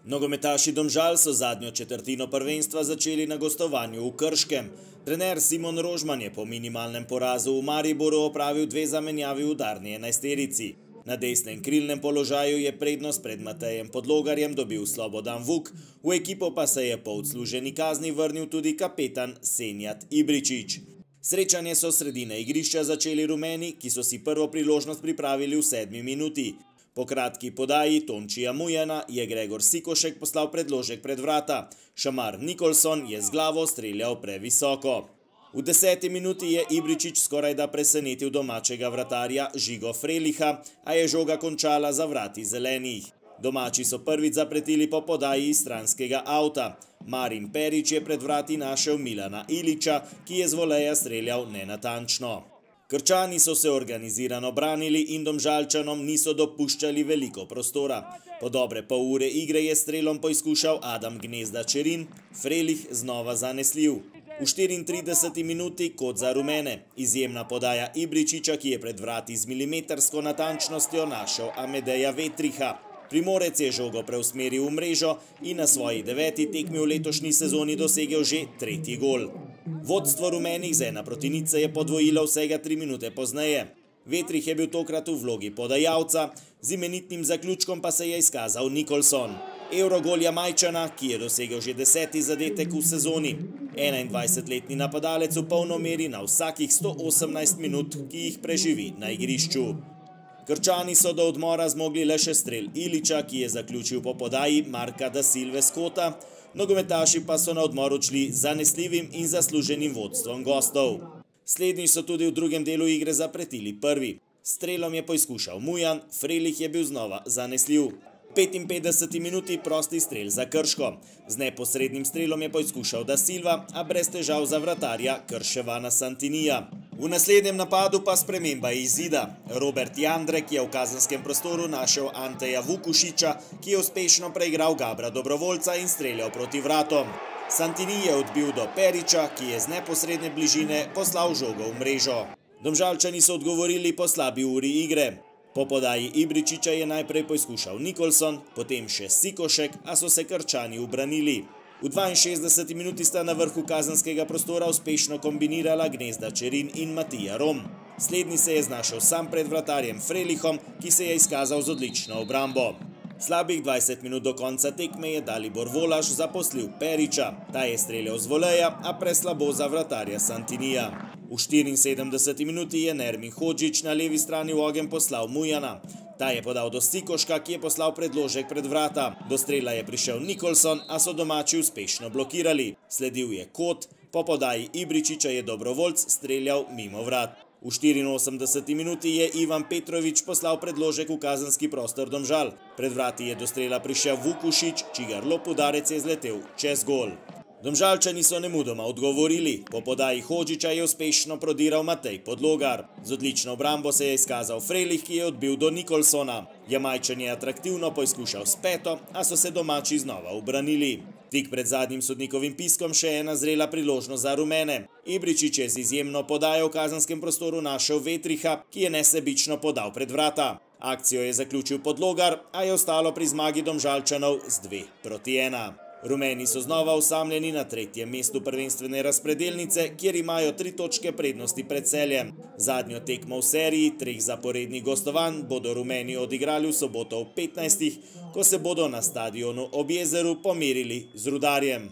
Nogometaši Domžal so zadnjo četrtino prvenstva začeli na gostovanju v Krškem. Trener Simon Rožman je po minimalnem porazu v Mariboru opravil dve zamenjavi v udarni enajsterici. Na desnem krilnem položaju je prednost pred Matejem Podlogarjem dobil Slobodan Vuk, v ekipo pa se je po odsluženi kazni vrnil tudi kapetan Senijad Ibričić. Srečanje so sredine igrišča začeli rumeni, ki so si prvo priložnost pripravili v 7. minuti. Po kratki podaji Tončija Mujana je Gregor Sikošek poslal predložek pred vrata. Šamar Nikolson je z glavo streljal previsoko. V 10. minuti je Ibričić skorajda presenetil domačega vratarja Žigo Freliha, a je žoga končala za vrati zelenih. Domači so prvič zapretili po podaji iz stranskega avta. Marin Perić je pred vrati našel Milana Ilića, ki je z voleja streljal nenatančno. Krčani so se organizirano branili in Domžalčanom niso dopuščali veliko prostora. Po dobre pol ure igre je strelom poizkušal Adam Gnezda Čerin, Frelih znova zanesljiv. V 34. minuti kot za rumene. Izjemna podaja Ibričića, ki je pred vrati z milimetrsko natančnostjo našel Amedeja Vetriha. Primorec je žogo preusmeril v mrežo in na svoji 9. tekmi v letošnji sezoni dosegel že 3. gol. Vodstvo rumenih z 1:0 je podvojilo vsega 3 minute pozneje. Vetrih je bil tokrat v vlogi podajalca, z imenitnim zaključkom pa se je izkazal Nikolson. Evrogol Jamajčana, ki je dosegel že 10. zadetek v sezoni. 21-letni napadalec v polnomeri na vsakih 118 minut, ki jih preživi na igrišču. Krčani so do odmora zmogli le še strel Ilića, ki je zaključil po podaji Marka da Silve Skota, nogometaši pa so na odmor odšli z zanesljivim in zasluženim vodstvom gostov. Slednji so tudi v drugem delu igre zapretili prvi. Strelom je poizkušal Mujan, Frelih je bil znova zanesljiv. V 55. minuti prosti strel za Krško. Z neposrednim strelom je poizkušal da Silva, a brez težav za vratarja Krševana Santinija. V naslednjem napadu pa sprememba izida. Robert Jandrek je v kazenskem prostoru našel Anteja Vukušića, ki je uspešno preigral Gabra Dobrovoljca in streljal proti vratom. Santini je odbil do Perića, ki je z neposredne bližine poslal žogo v mrežo. Domžalčani so odgovorili po slabi uri igre. Po podaji Ibričića je najprej poizkušal Nikolson, potem še Sikošek, a so se Krčani ubranili. V 62. minuti sta na vrhu kazenskega prostora uspešno kombinirala Gnezda Čerin in Matija Rom. Slednji se je znašel sam pred vratarjem Frelihom, ki se je izkazal z odlično obrambo. Slabih 20 minut do konca tekme je Dalibor Volaš zaposlil Perića. Ta je streljal z voleja, a preslabo za vratarja Santinija. V 74. minuti je Nermin Hodžić na levi strani v ogenj poslal Mujana. Ta je podal do Sikoška, ki je poslal predložek pred vrata. Do strela je prišel Nikolson, a so domači uspešno blokirali. Sledil je kot, po podaji Ibričića je Dobrovoljc streljal mimo vrat. V 84. minuti je Ivan Petrović poslal predložek v kazenski prostor Domžal. Pred vrati je do strela prišel Vukušić, čigar lop udarec je zletel čez gol. Domžalčani so nemudoma odgovorili. Po podaji Hodžića je uspešno prodiral Matej Podlogar. Z odlično obrambo se je izkazal Frelih, ki je odbil do Nikolsona. Jamajčan je atraktivno poizkušal s peto, a so se domači znova ubranili. Tik pred zadnjim sodnikovim piskom še ena zrela priložnost za rumene. Ibričić je z izjemno podajo v kazenskem prostoru našel Vetriha, ki je nesebično podal pred vrata. Akcijo je zaključil Podlogar, a je ostalo pri zmagi Domžalčanov z 2:1. Rumeni so znova osamljeni na 3. mestu prvenstvene razpredelnice, kjer imajo 3 točke prednosti pred Celjem. Zadnjo tekmo v seriji 3 zaporednih gostovanj bodo rumeni odigrali v soboto ob 15. ko se bodo na stadionu ob jezeru pomerili z Rudarjem.